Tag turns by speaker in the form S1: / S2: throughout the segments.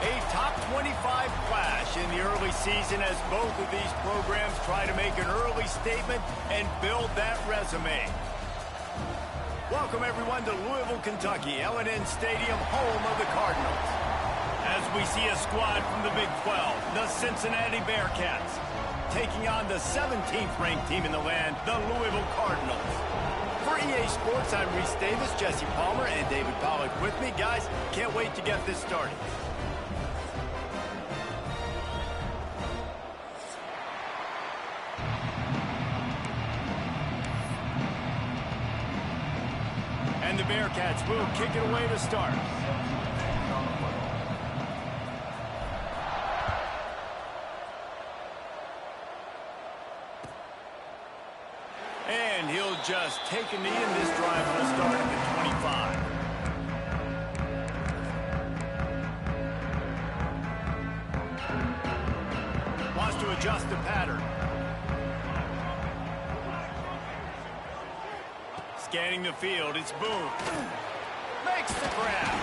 S1: A top 25 clash in the early season as both of these programs try to make an early statement and build that resume. Welcome, everyone, to Louisville, Kentucky, L&N Stadium, home of the Cardinals. As we see a squad from the Big 12, the Cincinnati Bearcats, taking on the 17th-ranked team in the land, the Louisville Cardinals. For EA Sports, I'm Reese Davis, Jesse Palmer, and David Pollack with me. Guys, can't wait to get this started. And the Bearcats will kick it away to start. And he'll just take a knee, and this drive will start at the 25. Wants to adjust the pattern. Scanning the field, it's Boone. Makes the grab.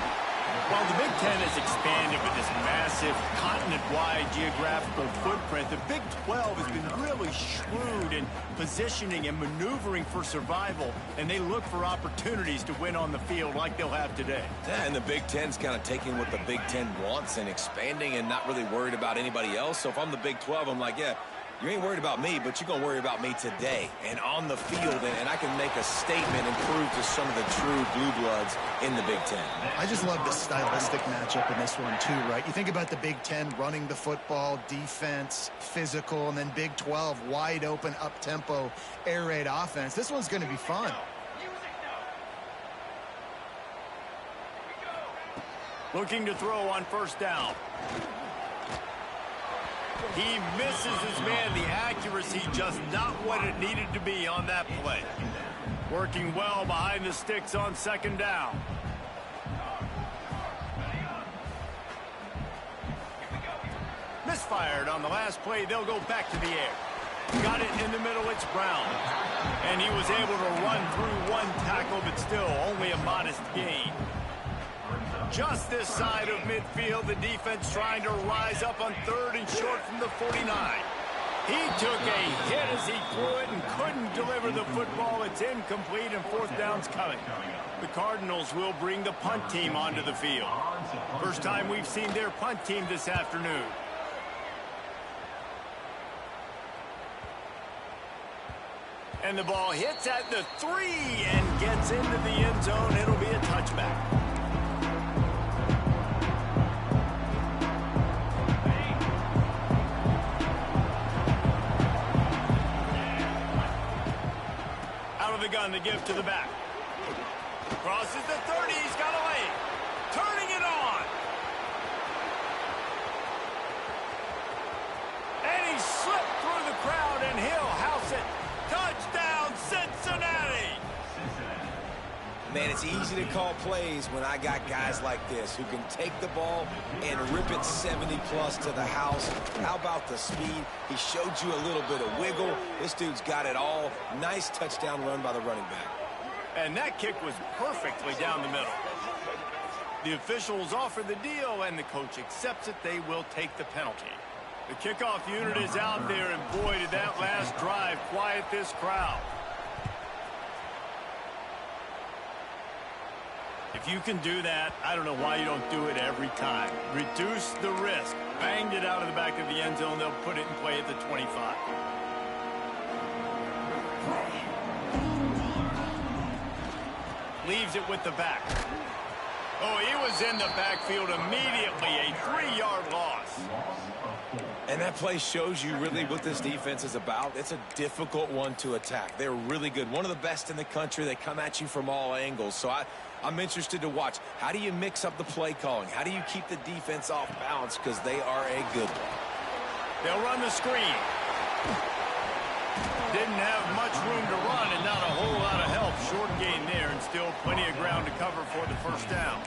S1: While the Big Ten has expanded with this massive continent-wide geographical footprint, the Big 12 has been really shrewd in positioning and maneuvering for survival, and they look for opportunities to win on the field like they'll have today.
S2: Yeah, and the Big Ten's kind of taking what the Big Ten wants and expanding and not really worried about anybody else. So if I'm the Big 12, I'm like, yeah, you ain't worried about me, but you're going to worry about me today and on the field, and I can make a statement and prove to some of the true blue bloods in the Big Ten.
S3: I just love the stylistic matchup in this one too, right? You think about the Big Ten running the football, defense, physical, and then Big 12 wide open, up-tempo, air raid offense. This one's going to be fun.
S1: Looking to throw on first down. He misses his man. The accuracy just not what it needed to be on that play. Working well behind the sticks on second down. Misfired on the last play. They'll go back to the air. Got it in the middle. It's Brown. And he was able to run through one tackle, but still only a modest gain. Just this side of midfield, the defense trying to rise up on third and short from the 49. He took a hit as he threw it and couldn't deliver the football. It's incomplete and fourth down's coming. The Cardinals will bring the punt team onto the field. First time we've seen their punt team this afternoon. And the ball hits at the 3 and gets into the end zone. It'll be a touchback. Out of the gun to give to the back. Crosses the 30. He's got a lane. Turning it on. And he slipped through the crowd, and he'll house it. Touchdown, Cincinnati!
S2: Man, it's easy to call plays when I got guys like this who can take the ball and rip it 70-plus to the house. How about the speed? He showed you a little bit of wiggle. This dude's got it all. Nice touchdown run by the running back.
S1: And that kick was perfectly down the middle. The officials offer the deal, and the coach accepts it. They will take the penalty. The kickoff unit is out there, and boy, did that last drive quiet this crowd. If you can do that, I don't know why you don't do it every time. Reduce the risk. Banged it out of the back of the end zone. They'll put it in play at the 25. Leaves it with the back. Oh, he was in the backfield immediately. A 3-yard loss.
S2: And that play shows you really what this defense is about. It's a difficult one to attack. They're really good. One of the best in the country. They come at you from all angles. So I'm interested to watch. How do you mix up the play calling? How do you keep the defense off balance? Because they are a good one.
S1: They'll run the screen. Didn't have much room to run and not a whole lot of help. Short gain there and still plenty of ground to cover for the first down.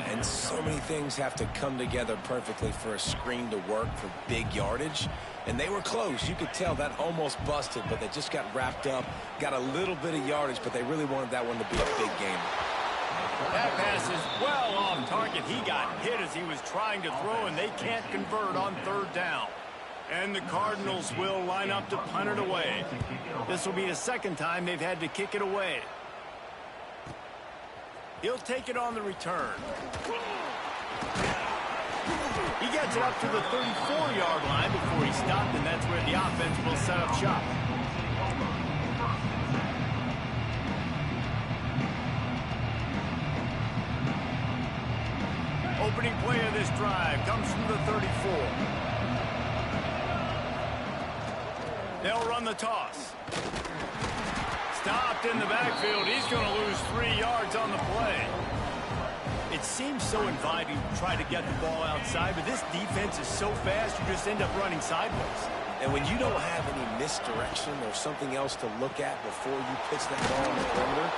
S2: And so many things have to come together perfectly for a screen to work for big yardage. And they were close. You could tell that almost busted, but they just got wrapped up, got a little bit of yardage, but they really wanted that one to be a big game.
S1: That pass is well off target. He got hit as he was trying to throw, and they can't convert on third down. And the Cardinals will line up to punt it away. This will be the second time they've had to kick it away. He'll take it on the return. He gets it up to the 34-yard line before he stopped, and that's where the offense will set up shop. Opening play of this drive comes from the 34. They'll run the toss. Stopped in the backfield. He's going to lose 3 yards on the play. It seems so inviting to try to get the ball outside, but this defense is so fast, you just end up running sideways.
S2: And when you don't have any misdirection or something else to look at before you pitch that ball in the perimeter,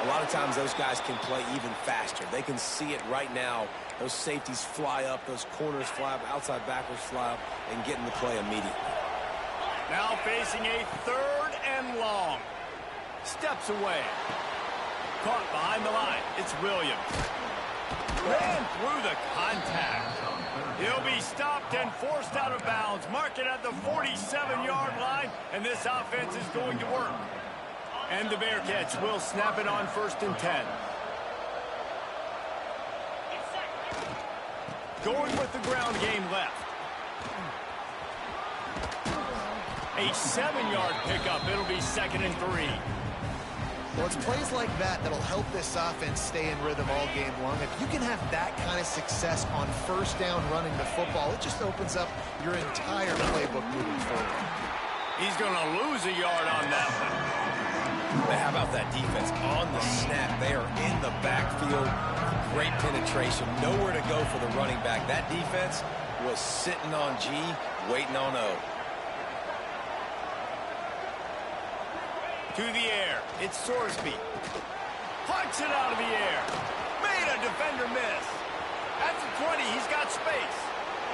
S2: a lot of times those guys can play even faster. They can see it right now. Those safeties fly up, those corners fly up, outside backers fly up, and get in the play immediately.
S1: Now facing a 3rd and long. Steps away. Caught behind the line. It's Williams. Ran through the contact. He'll be stopped and forced out of bounds. Mark it at the 47-yard line, and this offense is going to work. And the Bearcats will snap it on 1st and 10. Going with the ground game left. A 7-yard pickup. It'll be 2nd and 3.
S3: Well, it's plays like that that'll help this offense stay in rhythm all game long. If you can have that kind of success on 1st down running the football, it just opens up your entire playbook moving forward.
S1: He's going to lose a yard on that one.
S2: But how about that defense on the snap? They are in the backfield. Great penetration. Nowhere to go for the running back. That defense, was sitting on G, waiting on O.
S1: To the air, it's Sorsby. Punch it out of the air. Made a defender miss. At the 20, he's got space.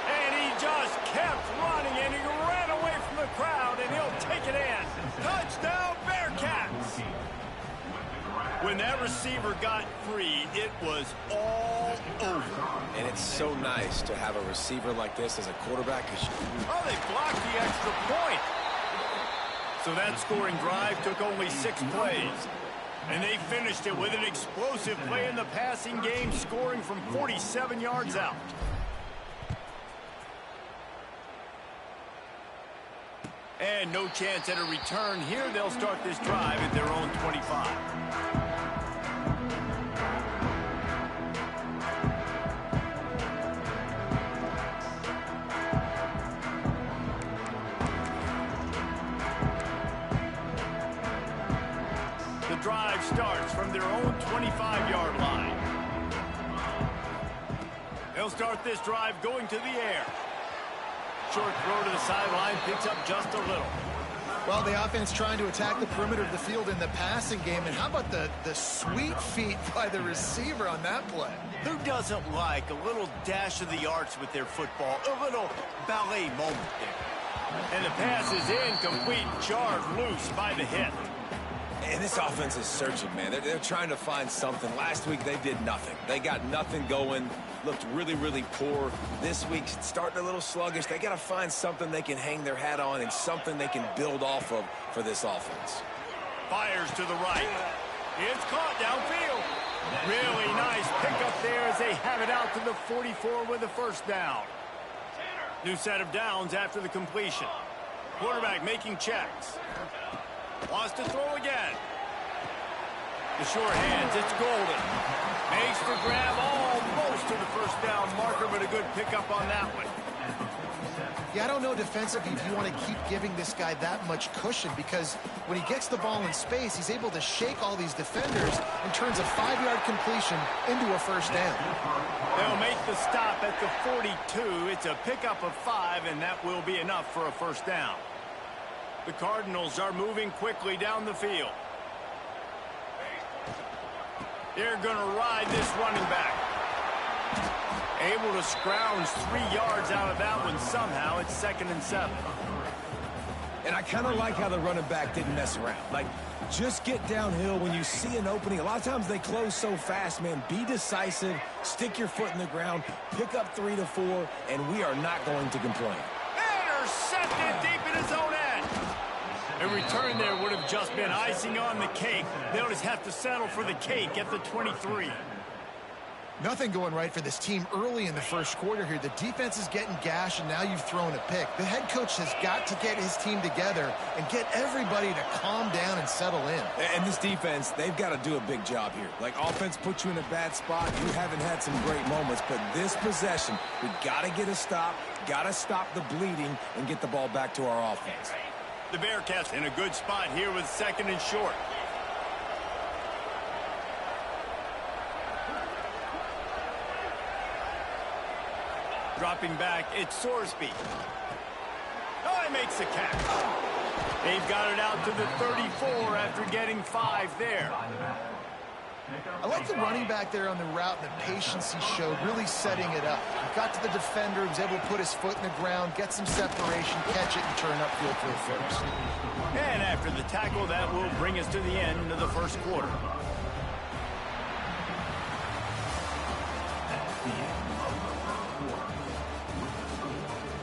S1: And he just kept running, and he ran away from the crowd, and he'll take it in. Touchdown, Bearcats! When that receiver got free, it was all over.
S2: And it's so nice to have a receiver like this as a quarterback.
S1: Oh, they blocked the extra point. So that scoring drive took only 6 plays. And they finished it with an explosive play in the passing game, scoring from 47 yards out. And no chance at a return here. They'll start this drive at their own 25. The drive starts from their own 25-yard line. They'll start this drive going to the air. Short throw to the sideline, picks up just a little.
S3: Well, the offense trying to attack the perimeter of the field in the passing game. And how about the sweet feet by the receiver on that play?
S1: Who doesn't like a little dash of the arts with their football? A little ballet moment there. And the pass is incomplete, jarred loose by the hit.
S2: And this offense is searching, man. They're trying to find something. Last week, they did nothing. They got nothing going, looked really, really poor. This week, starting a little sluggish. They got to find something they can hang their hat on and something they can build off of for this offense.
S1: Fires to the right. It's caught downfield. Really nice pickup there as they have it out to the 44 with a first down. New set of downs after the completion. Quarterback making checks. Wants to throw again. The short hands, it's Golden. Makes the grab almost to the first down marker, but a good pickup on that one.
S3: Yeah, I don't know defensively if you want to keep giving this guy that much cushion, because when he gets the ball in space, he's able to shake all these defenders and turns a 5-yard completion into a first down.
S1: They'll make the stop at the 42. It's a pickup of 5, and that will be enough for a first down. The Cardinals are moving quickly down the field. They're going to ride this running back. Able to scrounge 3 yards out of that one somehow. It's 2nd and 7.
S2: And I kind of like how the running back didn't mess around. Like, just get downhill when you see an opening. A lot of times they close so fast, man. Be decisive, stick your foot in the ground, pick up 3 to 4, and we are not going to complain.
S1: Intercepted deep in his own end. A return there would have just been icing on the cake. They'll just have to settle for the cake at the 23.
S3: Nothing going right for this team early in the first quarter here. The defense is getting gashed, and now you've thrown a pick. The head coach has got to get his team together and get everybody to calm down and settle in.
S2: And this defense, they've got to do a big job here. Like, offense puts you in a bad spot. You haven't had some great moments, but this possession, we got to get a stop, got to stop the bleeding, and get the ball back to our offense.
S1: The Bearcats in a good spot here with 2nd and short. Dropping back, it's Sorsby. Oh, he makes the catch. They've got it out to the 34 after getting 5 there.
S3: I like the running back there on the route and the patience he showed, really setting it up. He got to the defender, was able to put his foot in the ground, get some separation, catch it, and turn upfield for a first.
S1: And after the tackle, that will bring us to the end of the first quarter.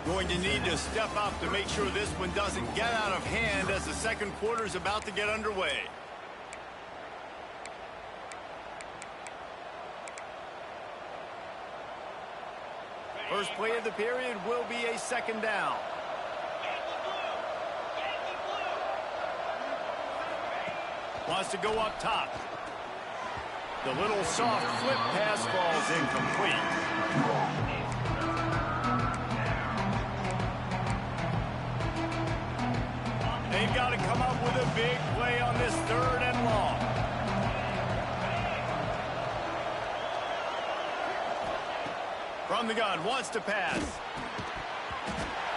S1: Going to need to step up to make sure this one doesn't get out of hand as the second quarter is about to get underway. First play of the period will be a 2nd down. Wants to go up top. The little soft flip pass falls incomplete. They've got to come up with a big play on this 3rd and long. From From the gun, wants to pass.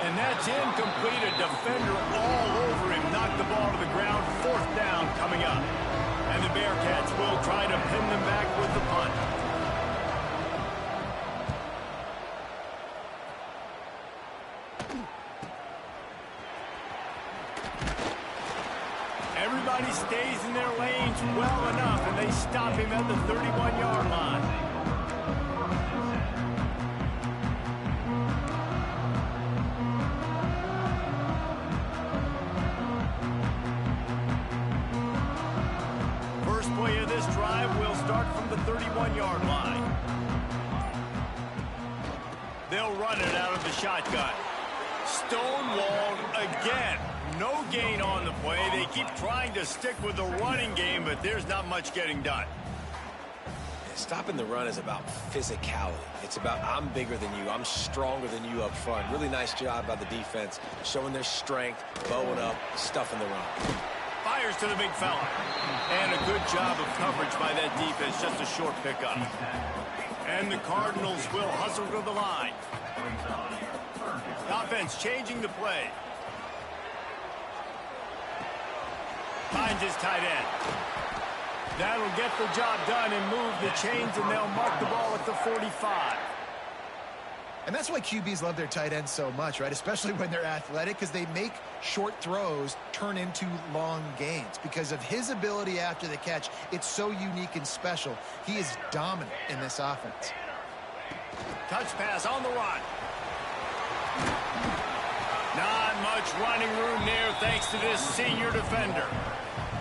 S1: And that's incomplete. A defender all over him. Knocked the ball to the ground. 4th down coming up. And the Bearcats will try to pin them back with the punt. Everybody stays in their lanes well enough, and they stop him at the 31-yard line. First play of this drive will start from the 31-yard line. They'll run it out of the shotgun. Stonewalled again. No gain on the play. They keep trying to stick with the running game, but there's not much getting done.
S2: Stopping the run is about physicality. It's about I'm bigger than you. I'm stronger than you up front. Really nice job by the defense, showing their strength, bowing up, stuffing the run.
S1: Fires to the big fella. And a good job of coverage by that defense. Just a short pickup. And the Cardinals will hustle to the line. The offense changing the play. Finds his tight end. That'll get the job done and move the chains, and they'll mark the ball at the 45.
S3: And that's why QBs love their tight ends so much, right? Especially when they're athletic, because they make short throws turn into long gains. Because of his ability after the catch, it's so unique and special. He is dominant in this offense.
S1: Touch pass on the run. Not much running room there thanks to this senior defender.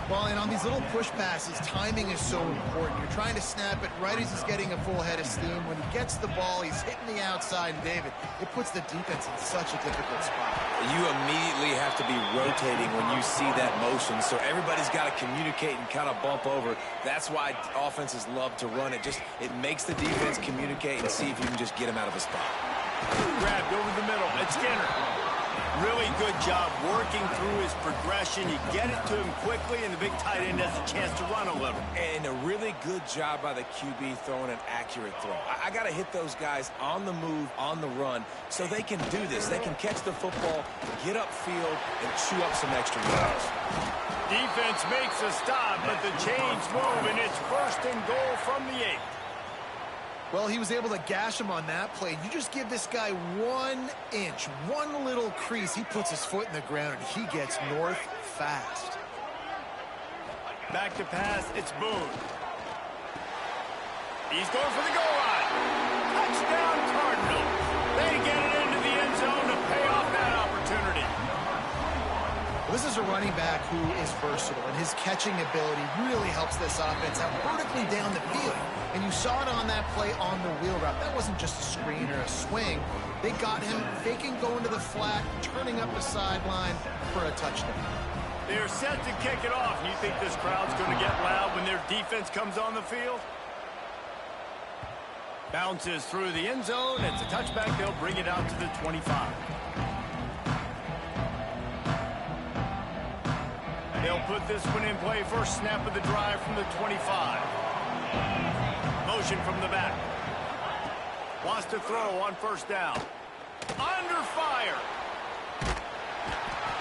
S3: Well, and on these little push passes, timing is so important. You're trying to snap it right as he's getting a full head of steam. When he gets the ball, he's hitting the outside, and David, it puts the defense in such a difficult spot.
S2: You immediately have to be rotating when you see that motion, so everybody's got to communicate and kind of bump over. That's why offenses love to run it. It makes the defense communicate and see if you can just get him out of a spot.
S1: Grabbed over the middle. It's Skinner. Really good job working through his progression. You get it to him quickly, and the big tight end has a chance to run a little.
S2: And a really good job by the QB throwing an accurate throw. I got to hit those guys on the move, on the run, so they can do this. They can catch the football, get upfield, and chew up some extra yards.
S1: Defense makes a stop, but the chains move, and it's 1st and goal from the 8.
S3: Well, he was able to gash him on that play. You just give this guy 1 inch, one little crease. He puts his foot in the ground, and he gets north fast.
S1: Back to pass. It's Boone. He's going for the goal line. Touchdown, Cardinals. They get it into the end zone to pay off that opportunity.
S3: This is a running back who is versatile, and his catching ability really helps this offense out vertically down the field. And you saw it on that play on the wheel route. That wasn't just a screen or a swing. They got him faking going to the flat, turning up the sideline for a touchdown.
S1: They're set to kick it off. You think this crowd's going to get loud when their defense comes on the field? Bounces through the end zone. It's a touchback. They'll bring it out to the 25. They'll put this one in play. First snap of the drive from the 25. Motion from the back. Wants to throw on 1st down. Under fire.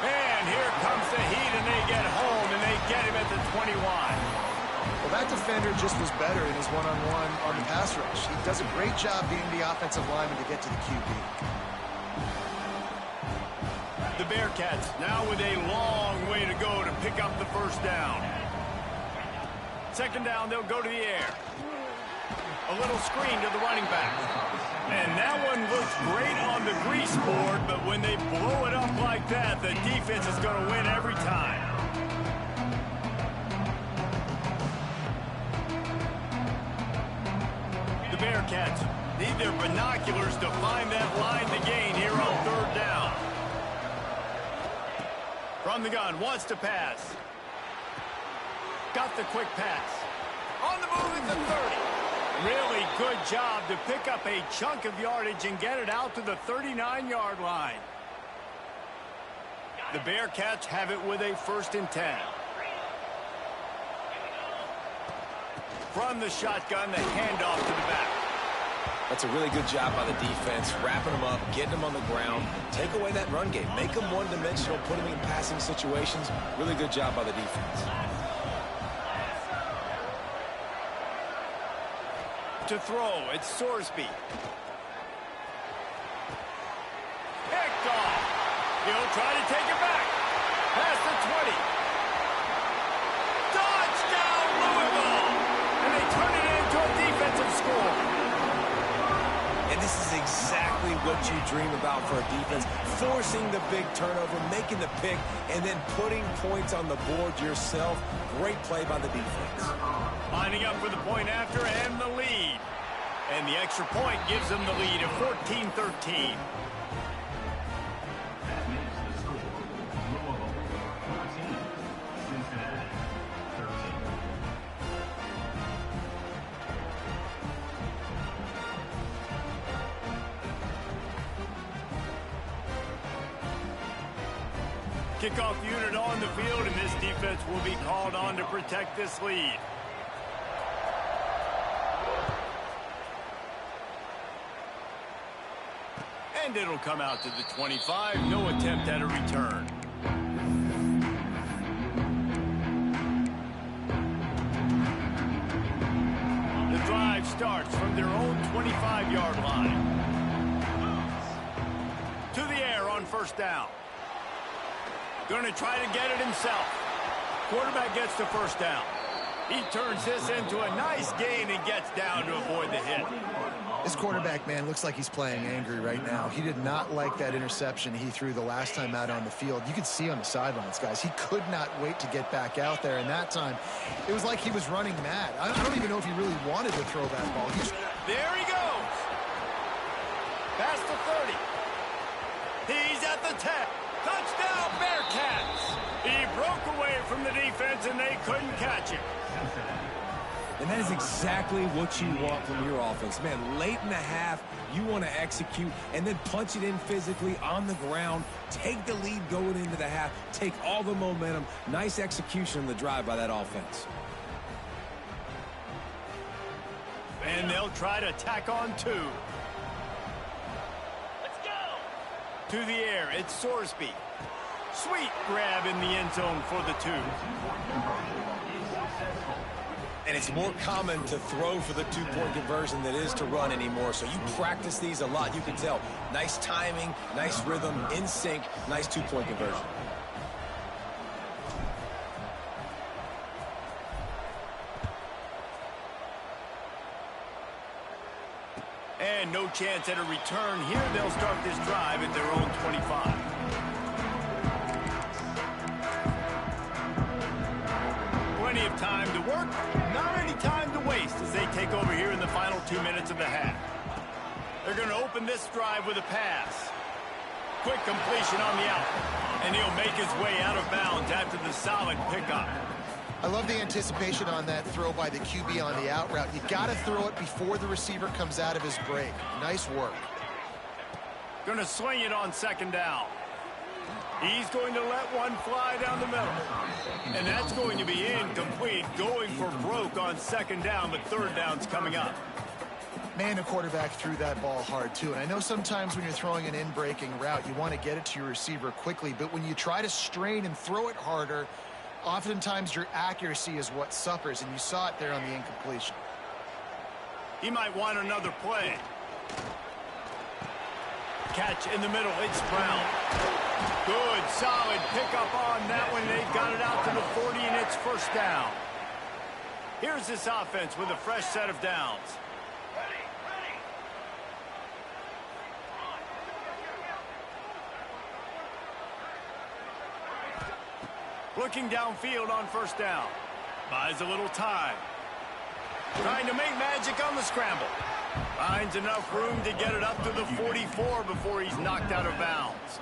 S1: And here comes the heat, and they get home, and they get him at the 21.
S3: Well, that defender just was better in his one-on-one on the pass rush. He does a great job being the offensive lineman to get to the QB.
S1: The Bearcats now with a long way to go to pick up the 1st down. 2nd down, they'll go to the air. A little screen to the running back. And that one looks great on the grease board, but when they blow it up like that, the defense is going to win every time. The Bearcats need their binoculars to find that line to gain here on 3rd down. From the gun, wants to pass. Got the quick pass. On the move at the 30. Really good job to pick up a chunk of yardage and get it out to the 39-yard line. The Bearcats have it with a 1st and 10. From the shotgun, the handoff to the back.
S2: That's a really good job by the defense, wrapping them up, getting them on the ground, take away that run game, make them one-dimensional, put them in passing situations. Really good job by the defense.
S1: To throw, it's Sorsby. Picked off. He'll try to take it back. Past the 20. Touchdown, Louisville! And they turn it into a defensive score.
S2: And this is exactly what you dream about for a defense, forcing the big turnover, making the pick, and then putting points on the board yourself. Great play by the defense.
S1: Lining up for the point after and the lead. And the extra point gives them the lead at 14-13.
S4: That makes the score Louisville 14, Cincinnati 13.
S1: Kickoff unit on the field, and this defense will be called on to protect this lead. And it'll come out to the 25. No attempt at a return. The drive starts from their own 25-yard line. To the air on first down. Going to try to get it himself. Quarterback gets the first down. He turns this into a nice gain and gets down to avoid the hit.
S3: This quarterback, man, looks like he's playing angry right now. He did not like that interception he threw the last time out on the field. You could see on the sidelines, guys. He could not wait to get back out there. And that time, it was like he was running mad. I don't even know if he really wanted to throw that ball.
S1: There he goes. Past the 30. He's at the 10. Touchdown, Bearcats. He broke away from the defense, and they couldn't catch him.
S2: And that is exactly what you want from your offense. Man, late in the half, you want to execute and then punch it in physically on the ground. Take the lead going into the half. Take all the momentum. Nice execution on the drive by that offense.
S1: And they'll try to tack on two. Let's go. To the air, it's Sorsby. Sweet grab in the end zone for the two.
S2: And it's more common to throw for the two-point conversion than it is to run anymore. So you practice these a lot. You can tell. Nice timing, nice rhythm, in sync, nice two-point conversion.
S1: And no chance at a return here. They'll start this drive at their own 25. Plenty of time to work, not any time to waste as they take over here in the final 2 minutes of the half. They're going to open this drive with a pass. Quick completion on the out, and he'll make his way out of bounds after the solid pickup.
S3: I love the anticipation on that throw by the QB on the out route. You got to throw it before the receiver comes out of his break. Nice work.
S1: Going to swing it on second down. He's going to let one fly down the middle. And that's going to be incomplete, going for broke on second down, but third down's coming up.
S3: Man, the quarterback threw that ball hard, too. And I know sometimes when you're throwing an in-breaking route, you want to get it to your receiver quickly. But when you try to strain and throw it harder, oftentimes your accuracy is what suffers. And you saw it there on the incompletion.
S1: He might want another play. Catch in the middle, it's Brown. Good, solid pickup on that one. They've got it out to the 40, and it's first down. Here's this offense with a fresh set of downs. Looking downfield on first down. Buys a little time. Trying to make magic on the scramble. Finds enough room to get it up to the 44 before he's knocked out of bounds.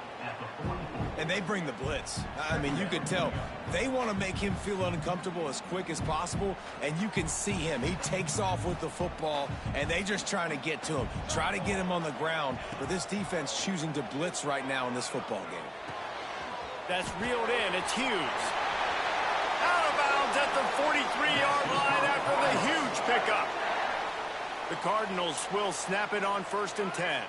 S2: And they bring the blitz. I mean, you can tell they want to make him feel uncomfortable as quick as possible, and you can see him. He takes off with the football, and they just trying to get to him, try to get him on the ground. But this defense choosing to blitz right now in this football game.
S1: That's reeled in. It's Hughes. Out of bounds at the 43-yard line after the huge pickup. The Cardinals will snap it on 1st and 10.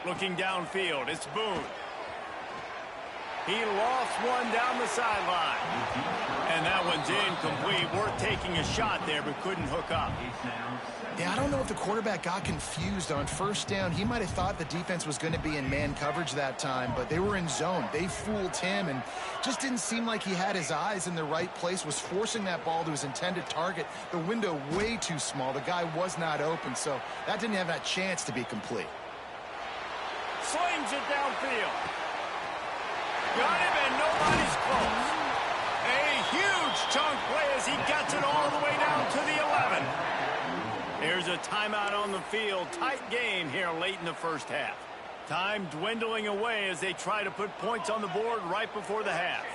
S1: Looking downfield, it's Boone. He lofts one down the sideline. And that one's incomplete. Worth taking a shot there, but couldn't hook up.
S3: Yeah, I don't know if the quarterback got confused on 1st down. He might have thought the defense was going to be in man coverage that time, but they were in zone. They fooled him and just didn't seem like he had his eyes in the right place, was forcing that ball to his intended target. The window way too small. The guy was not open, so that didn't have that chance to be complete.
S1: Slings it downfield. Got him, and nobody's close. A huge chunk play as he gets it all the way down to the 11. There's a timeout on the field. Tight game here late in the 1st half. Time dwindling away as they try to put points on the board right before the half.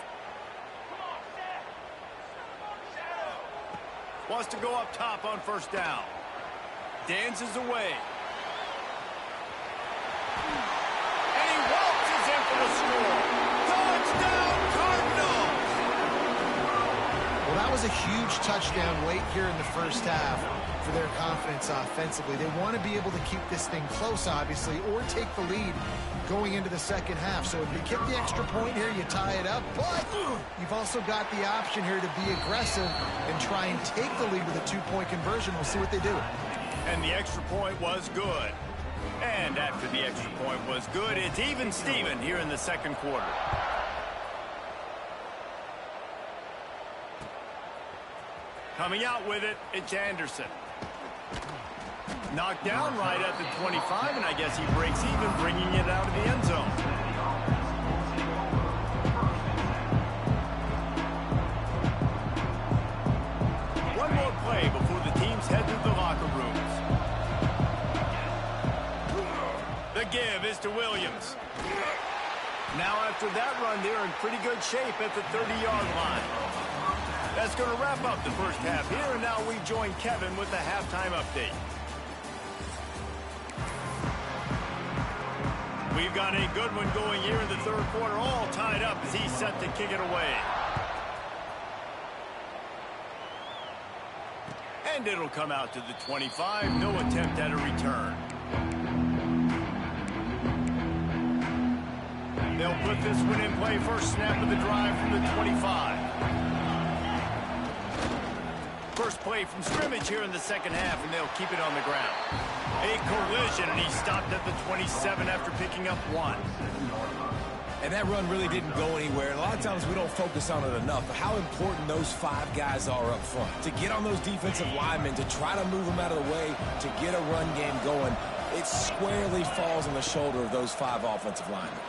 S1: Wants to go up top on 1st down. Dances away. And he waltzes in for the score. Touchdown, Cardinals!
S3: Well, that was a huge touchdown late here in the 1st half for their confidence offensively. They want to be able to keep this thing close, obviously, or take the lead going into the 2nd half. So if you kick the extra point here, you tie it up. But you've also got the option here to be aggressive and try and take the lead with a 2-point conversion. We'll see what they do.
S1: And the extra point was good. And after the extra point was good, it's even Steven here in the 2nd quarter. Coming out with it, it's Anderson. Knocked down right at the 25, and I guess he breaks even, bringing it out of the end zone. One more play before the teams head to the locker rooms. The give is to Williams. Now after that run, they're in pretty good shape at the 30-yard line. That's going to wrap up the 1st half here, and now we join Kevin with the halftime update. We've got a good one going here in the 3rd quarter, all tied up as he's set to kick it away. And it'll come out to the 25, no attempt at a return. They'll put this one in play, 1st snap of the drive from the 25. First play from scrimmage here in the 2nd half, and they'll keep it on the ground. A collision, and he stopped at the 27 after picking up 1.
S2: And that run really didn't go anywhere. And a lot of times we don't focus on it enough, but how important those 5 guys are up front. To get on those defensive linemen, to try to move them out of the way, to get a run game going, it squarely falls on the shoulder of those 5 offensive linemen.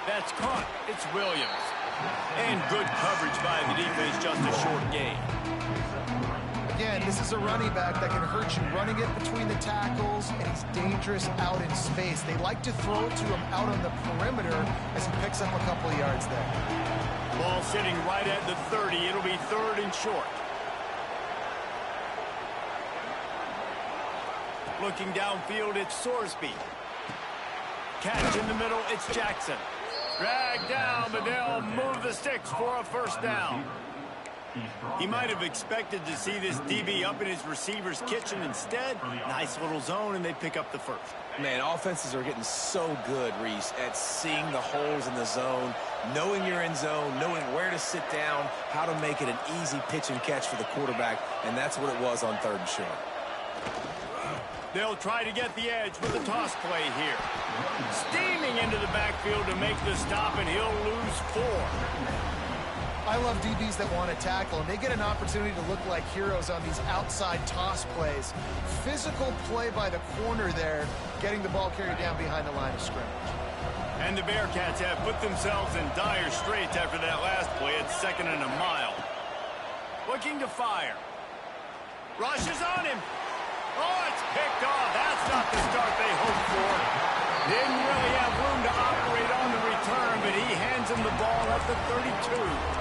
S1: That's caught. It's Williams. And good coverage by the defense, just a short gain.
S3: Again, this is a running back that can hurt you running it between the tackles, and he's dangerous out in space. They like to throw it to him out on the perimeter as he picks up a couple of yards there.
S1: Ball sitting right at the 30. It'll be 3rd and short. Looking downfield, it's Sorsby. Catch in the middle, it's Jackson. Dragged down, but they'll move the sticks for a 1st down. He might have expected to see this DB up in his receiver's kitchen. Instead, nice little zone, and they pick up the 1st.
S2: Man, offenses are getting so good, Reese, at seeing the holes in the zone, knowing you're in zone, knowing where to sit down, how to make it an easy pitch and catch for the quarterback, and that's what it was on 3rd and short.
S1: They'll try to get the edge with a toss play here. Steaming into the backfield to make the stop, and he'll lose 4.
S3: I love DBs that want to tackle, and they get an opportunity to look like heroes on these outside toss plays. Physical play by the corner there, getting the ball carried down behind the line of scrimmage.
S1: And the Bearcats have put themselves in dire straits after that last play. It's 2nd and a mile. Looking to fire. Rushes on him. Oh, it's picked off. That's not the start they hoped for. Didn't really have room to operate on the return, but he hands him the ball at the 32.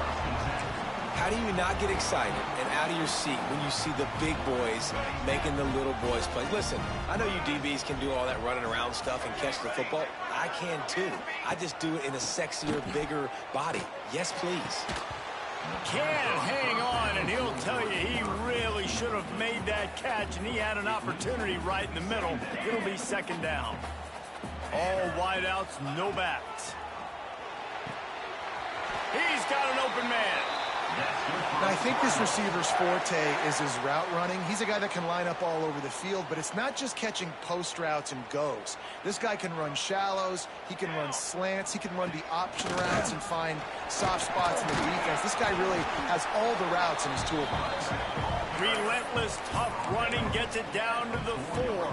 S2: How do you not get excited and out of your seat when you see the big boys making the little boys play? Listen, I know you DBs can do all that running around stuff and catch the football. I can too. I just do it in a sexier, bigger body. Yes, please.
S1: Can't hang on, and he'll tell you he really should have made that catch, and he had an opportunity right in the middle. It'll be second down. All wideouts, no backs. He's got an open man.
S3: Now, I think this receiver's forte is his route running. He's a guy that can line up all over the field, but it's not just catching post routes and goes. This guy can run shallows, he can run slants, he can run the option routes and find soft spots in the defense. This guy really has all the routes in his toolbox.
S1: Relentless, tough running, gets it down to the 4.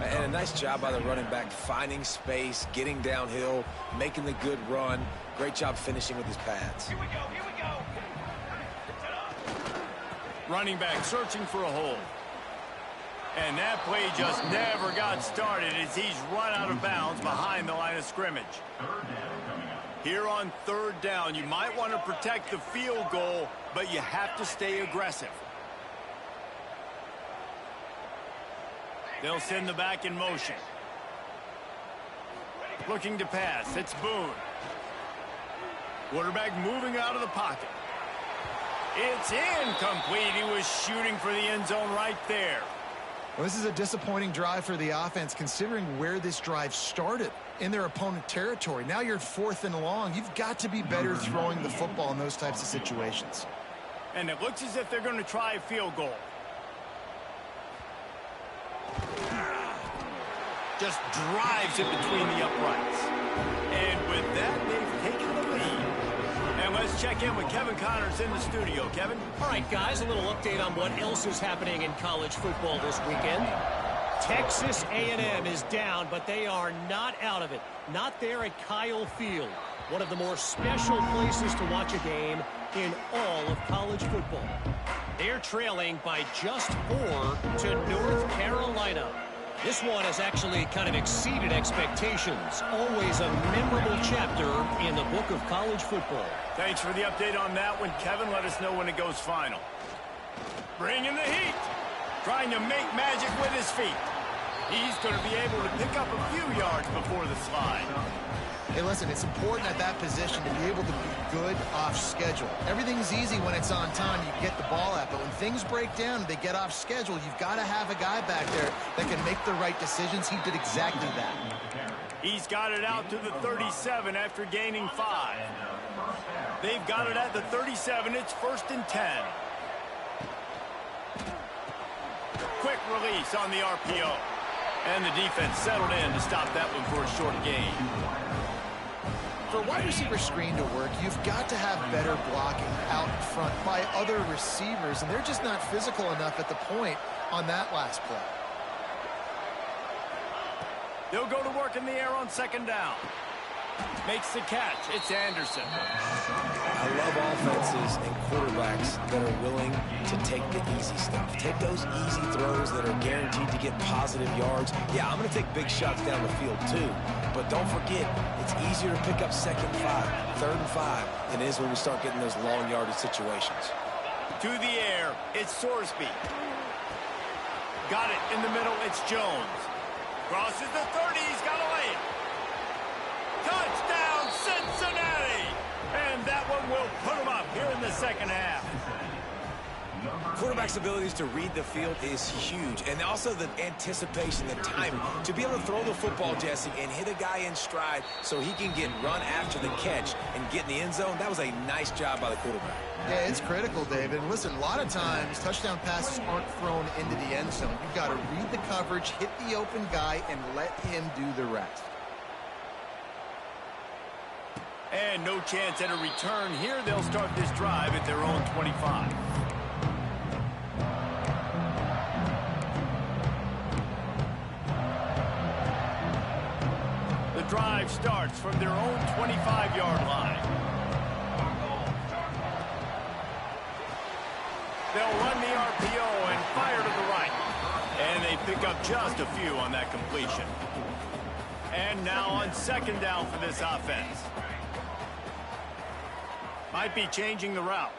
S2: And a nice job by the running back, finding space, getting downhill, making the good run. Great job finishing with his pads.
S1: Here we go, here we go. Running back searching for a hole. And that play just never got started as he's run out of bounds behind the line of scrimmage. Here on third down, you might want to protect the field goal, but you have to stay aggressive. They'll send the back in motion. Looking to pass. It's Boone. Quarterback moving out of the pocket. It's incomplete. He was shooting for the end zone right there.
S3: Well, this is a disappointing drive for the offense, considering where this drive started, in their opponent territory. Now you're 4th and long. You've got to be better throwing the football in those types of situations.
S1: And it looks as if they're going to try a field goal. Just drives it between the uprights. And with that, they've taken the lead. And let's check in with Kevin Connors in the studio. Kevin?
S5: All right, guys, a little update on what else is happening in college football this weekend. Texas A&M is down, but they are not out of it. Not there at Kyle Field, one of the more special places to watch a game in all of college football. They're trailing by just 4 to North Carolina. This one has actually kind of exceeded expectations. Always a memorable chapter in the book of college football.
S1: Thanks for the update on that one, Kevin. Let us know when it goes final. Bringing the heat. Trying to make magic with his feet. He's going to be able to pick up a few yards before the slide.
S3: Hey, listen, it's important at that position to be able to be good off schedule. Everything's easy when it's on time. You get the ball out. But when things break down and they get off schedule, you've got to have a guy back there that can make the right decisions. He did exactly that.
S1: He's got it out to the 37 after gaining 5. They've got it at the 37. It's 1st and 10. Quick release on the RPO. And the defense settled in to stop that one for a short gain.
S3: For a wide receiver screen to work, you've got to have better blocking out front by other receivers, and they're just not physical enough at the point on that last play.
S1: They'll go to work in the air on 2nd down. Makes the catch. It's Anderson.
S2: I love offenses and quarterbacks that are willing to take the easy stuff. Take those easy throws that are guaranteed to get positive yards. Yeah, I'm going to take big shots down the field too. But don't forget, it's easier to pick up 2nd and 5, 3rd and 5 than it is when we start getting those long yardage situations.
S1: To the air, it's Sorsby. Got it in the middle, it's Jones. Crosses the 30, he's got to lay it. Touchdown, Cincinnati! And that one will put them up here in the 2nd half.
S2: Quarterback's abilities to read the field is huge. And also the anticipation, the timing. To be able to throw the football, Jesse, and hit a guy in stride so he can get run after the catch and get in the end zone, that was a nice job by the quarterback.
S3: Yeah, it's critical, David. And listen, a lot of times, touchdown passes aren't thrown into the end zone. You've got to read the coverage, hit the open guy, and let him do the rest.
S1: And no chance at a return here. They'll start this drive at their own 25. The drive starts from their own 25-yard line. They'll run the RPO and fire to the right. And they pick up just a few on that completion. And now on 2nd down for this offense. Might be changing the route.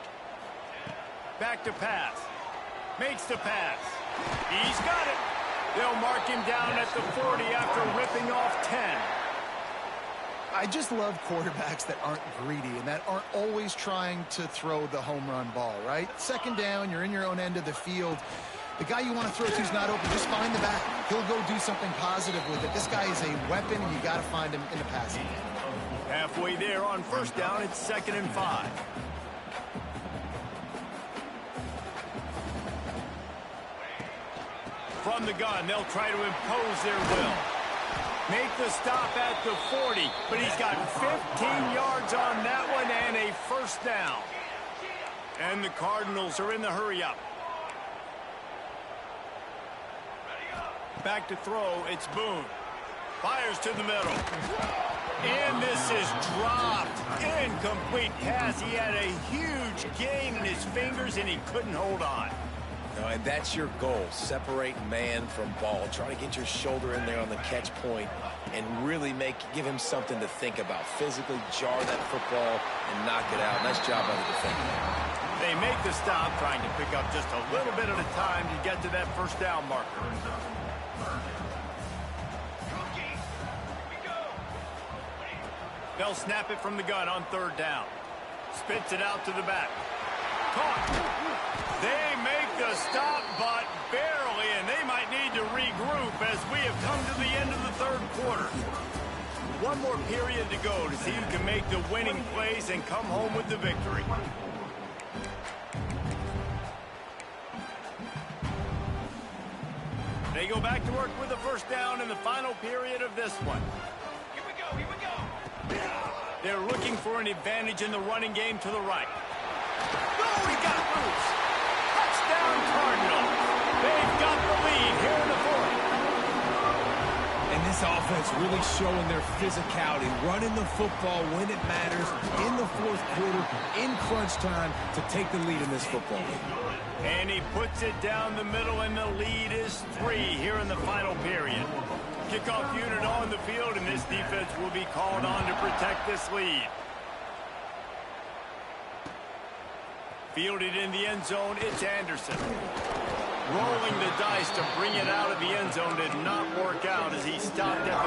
S1: Back to pass. Makes the pass. He's got it. They'll mark him down at the 40 after ripping off 10.
S3: I just love quarterbacks that aren't greedy and that aren't always trying to throw the home run ball, right? Second down, you're in your own end of the field. The guy you want to throw to is not open. Just find the back. He'll go do something positive with it. This guy is a weapon, and you got to find him in the passing game.
S1: Halfway there on first down, it's 2nd and 5. From the gun, they'll try to impose their will. Make the stop at the 40, but he's got 15 yards on that one and a first down. And the Cardinals are in the hurry-up. Back to throw, it's Boone. Fires to the middle. And this is dropped. Incomplete pass. He had a huge gain in his fingers, and he couldn't hold on.
S2: No, and that's your goal. Separate man from ball. Try to get your shoulder in there on the catch point and really give him something to think about. Physically jar that football and knock it out. Nice job by the defender.
S1: They make the stop, trying to pick up just a little bit at a time to get to that first down marker. They'll snap it from the gun on 3rd down. Spits it out to the back. Caught. They make the stop, but barely, and they might need to regroup as we have come to the end of the 3rd quarter. One more period to go to see who can make the winning plays and come home with the victory. They go back to work with the first down in the final period of this one.
S6: Here we go, here we go.
S1: They're looking for an advantage in the running game to the right. Oh, he got loose. Touchdown Cardinals. They've got the lead here in the 4th.
S2: And this offense really showing their physicality, running the football when it matters, in the 4th quarter, in crunch time, to take the lead in this football game.
S1: And he puts it down the middle, and the lead is 3 here in the final period. Kickoff unit on the field, and this defense will be called on to protect this lead. Fielded in the end zone, it's Anderson. Rolling the dice to bring it out of the end zone did not work out as he stopped at the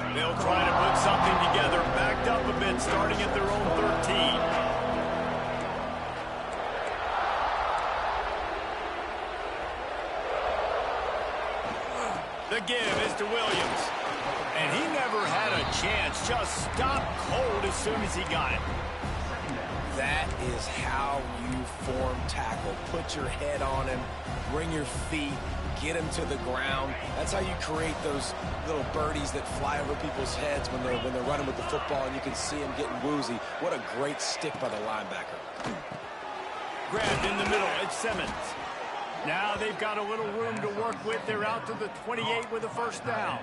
S1: 13. They'll try to put something together, backed up a bit, starting at their own 13. The give is to Williams. And he never had a chance. Just stopped cold as soon as he got it.
S2: That is how you form tackle. Put your head on him, bring your feet, get him to the ground. That's how you create those little birdies that fly over people's heads when they're running with the football, and you can see them getting woozy. What a great stick by the linebacker.
S1: Grabbed in the middle, it's Simmons. Now they've got a little room to work with. They're out to the 28 with a first down.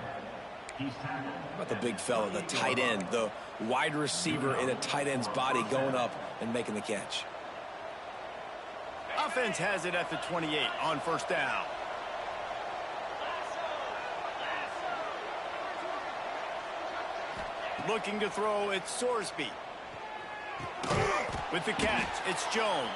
S2: How about the big fella, the tight end, the wide receiver in a tight end's body going up and making the catch.
S1: Offense has it at the 28 on first down. Looking to throw, it's Sorsby. With the catch, it's Jones.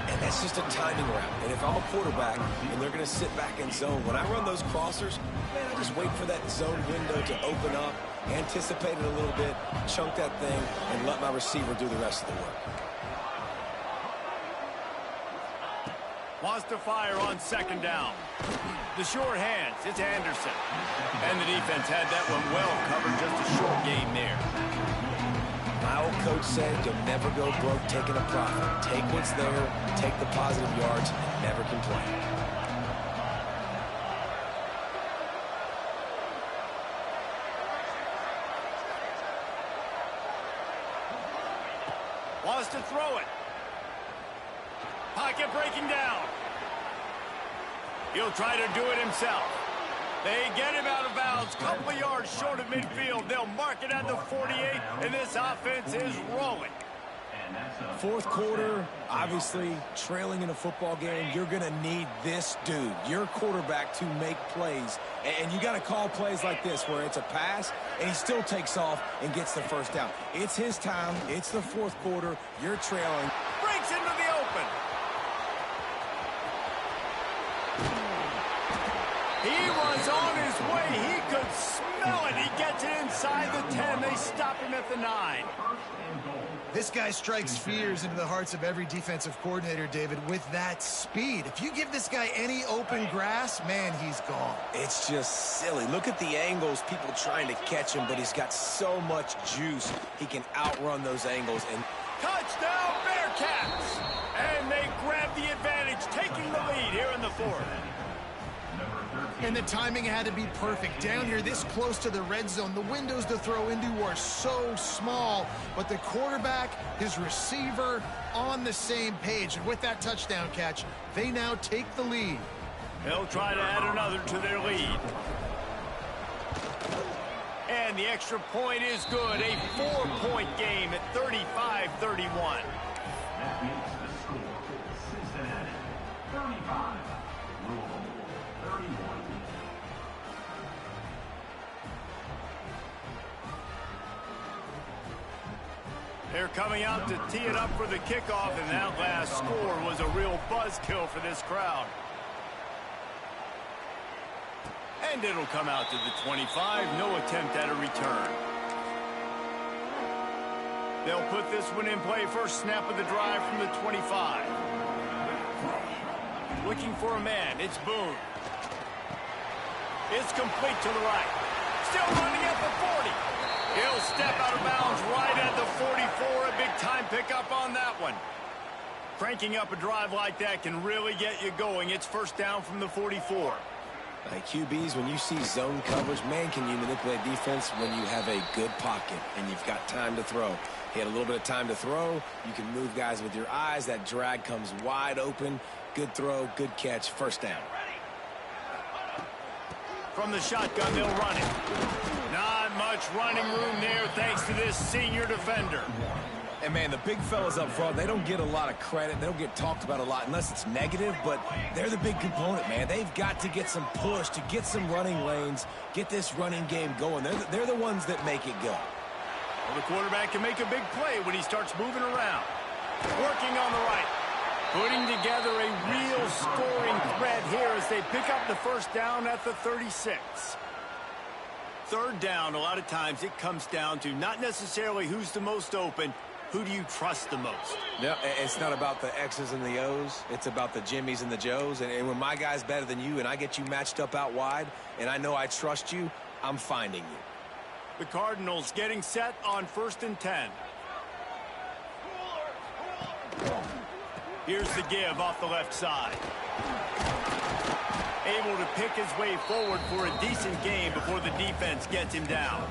S2: And that's just a timing route. And if I'm a quarterback and they're going to sit back in zone, when I run those crossers, man, I just wait for that zone window to open up, anticipate it a little bit, chunk that thing, and let my receiver do the rest of the work.
S1: Wants to fire on second down. The short hands, it's Anderson. And the defense had that one well covered, just a short game there.
S2: My old coach said you'll never go broke taking a profit. Take what's there, take the positive yards, and never complain.
S1: Wants to throw it. Pocket breaking down. He'll try to do it himself. They get him out of bounds, couple of yards short of midfield. They'll mark it at the 48, and this offense is rolling.
S2: Fourth quarter, obviously, trailing in a football game, you're going to need this dude, your quarterback, to make plays. And you got to call plays like this where it's a pass, and he still takes off and gets the first down. It's his time. It's the fourth quarter. You're trailing.
S1: Breaks into the open. He was on his way. He could smell it. He gets it inside the 10. They stop him at the 9.
S3: This guy strikes fears into the hearts of every defensive coordinator, David, with that speed. If you give this guy any open grass, man, he's gone.
S2: It's just silly. Look at the angles, people trying to catch him, but he's got so much juice. He can outrun those angles. And
S1: touchdown, Bearcats! And they grab the advantage, taking the lead here in the fourth.
S3: And the timing had to be perfect. Down here, this close to the red zone, the windows to throw into are so small, but the quarterback, his receiver, on the same page. And with that touchdown catch, they now take the lead.
S1: They'll try to add another to their lead. And the extra point is good. A 4-point game at 35-31.
S4: That makes the score Cincinnati 35, Louisville 31.
S1: They're coming out to tee it up for the kickoff, and that last score was a real buzzkill for this crowd. And it'll come out to the 25. No attempt at a return. They'll put this one in play. First snap of the drive from the 25. Looking for a man. It's Boone. It's complete to the right. Still running at the 40. He'll step out of bounds right at the 44. A big-time pickup on that one. Cranking up a drive like that can really get you going. It's first down from the 44.
S2: Like QBs, when you see zone coverage, man, can you manipulate defense when you have a good pocket and you've got time to throw. He had a little bit of time to throw. You can move guys with your eyes. That drag comes wide open. Good throw, good catch, first down.
S1: From the shotgun, they'll run it. Not much running room there thanks to this senior defender.
S2: And, man, the big fellas up front, they don't get a lot of credit. They don't get talked about a lot unless it's negative, but they're the big component, man. They've got to get some push, to get some running lanes, get this running game going. They're the ones that make it go.
S1: Well, the quarterback can make a big play when he starts moving around. Working on the right. Putting together a real scoring threat here as they pick up the first down at the 36. Third down, a lot of times it comes down to not necessarily who's the most open, who do you trust the most?
S2: Yeah, it's not about the X's and the O's. It's about the Jimmys and the Joes. And when my guy's better than you and I get you matched up out wide and I know I trust you, I'm finding you.
S1: The Cardinals getting set on 1st and 10. Here's the give off the left side. Able to pick his way forward for a decent game before the defense gets him down.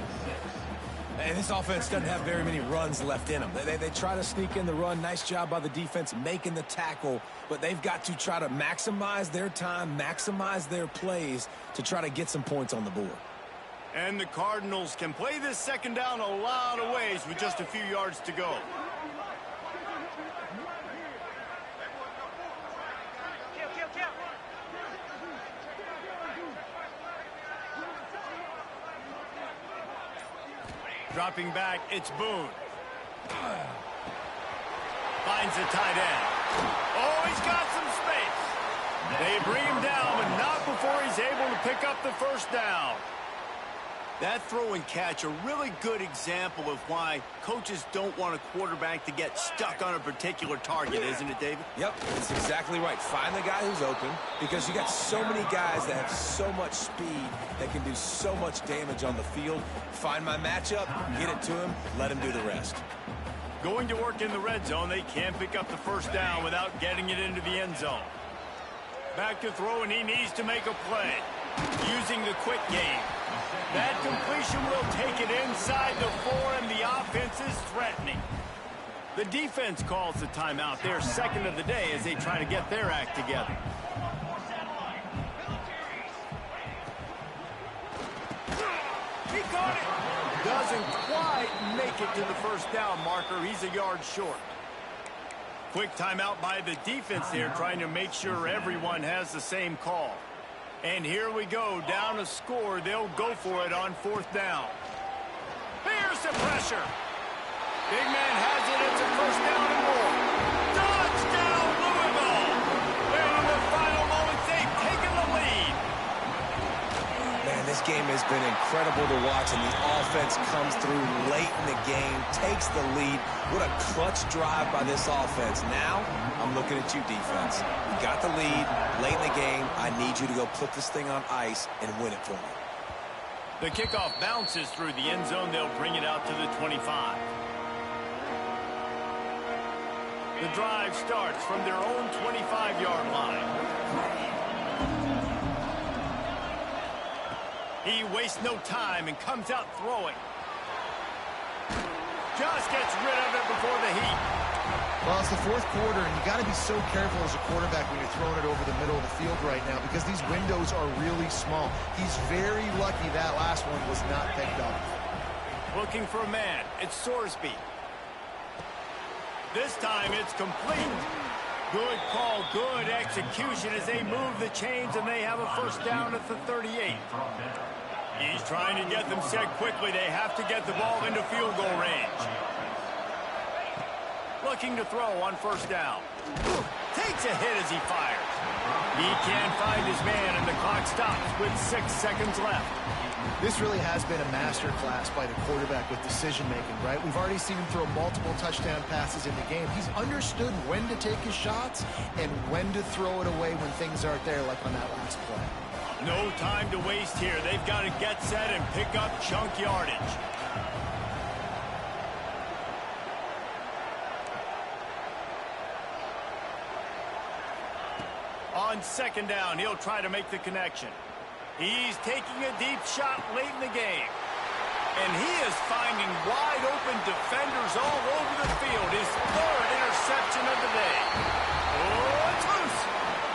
S2: And this offense doesn't have very many runs left in them. They try to sneak in the run. Nice job by the defense making the tackle. But they've got to try to maximize their time, maximize their plays to try to get some points on the board.
S1: And the Cardinals can play this second down a lot of ways with just a few yards to go. Dropping back, it's Boone. Finds the tight end. Oh, he's got some space. They bring him down, but not before he's able to pick up the first down. That throw and catch, a really good example of why coaches don't want a quarterback to get stuck on a particular target, isn't it, David?
S2: Yep, that's exactly right. Find the guy who's open because you got so many guys that have so much speed that can do so much damage on the field. Find my matchup, get it to him, let him do the rest.
S1: Going to work in the red zone, they can't pick up the first down without getting it into the end zone. Back to throw, and he needs to make a play. Using the quick game. That completion will take it inside the 4, and the offense is threatening. The defense calls the timeout. Their second of the day as they try to get their act together. He caught it. Doesn't quite make it to the first down marker. He's a yard short. Quick timeout by the defense there, trying to make sure everyone has the same call. And here we go, down a score. They'll go for it on 4th down. Here's the pressure. Big man has it. It's a 1st down and more. Touchdown, Louisville. And in the final moments, they've taken the lead.
S2: Man, this game has been incredible to watch, and the offense comes through late in the game, takes the lead. What a clutch drive by this offense. Now, I'm looking at you, defense. You got the lead late in the game. I need you to go put this thing on ice and win it for me.
S1: The kickoff bounces through the end zone. They'll bring it out to the 25. The drive starts from their own 25-yard line. He wastes no time and comes out throwing. Just gets rid of it before the heat.
S3: Well, it's the 4th quarter, and you got to be so careful as a quarterback when you're throwing it over the middle of the field right now because these windows are really small. He's very lucky that last one was not picked up.
S1: Looking for a man. It's Sorsby. This time it's complete. Good call, good execution as they move the chains, and they have a 1st down at the 38. He's trying to get them set quickly. They have to get the ball into field goal range. Looking to throw on 1st down. Takes a hit as he fires. He can't find his man, and the clock stops with 6 seconds left.
S3: This really has been a master class by the quarterback with decision-making, right? We've already seen him throw multiple touchdown passes in the game. He's understood when to take his shots and when to throw it away when things aren't there, like on that last play.
S1: No time to waste here. They've got to get set and pick up chunk yardage. On 2nd down, he'll try to make the connection. He's taking a deep shot late in the game. And he is finding wide open defenders all over the field. His 3rd interception of the day. Oh, it's loose.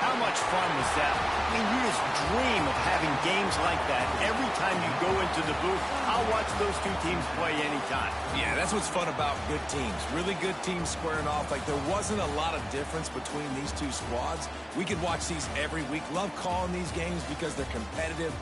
S1: How much fun was that? I mean, you just dream of having games like that every time you go into the booth. I'll watch those two teams play anytime.
S2: Yeah, that's what's fun about good teams. Really good teams squaring off. Like, there wasn't a lot of difference between these two squads. We could watch these every week. Love calling these games because they're competitive.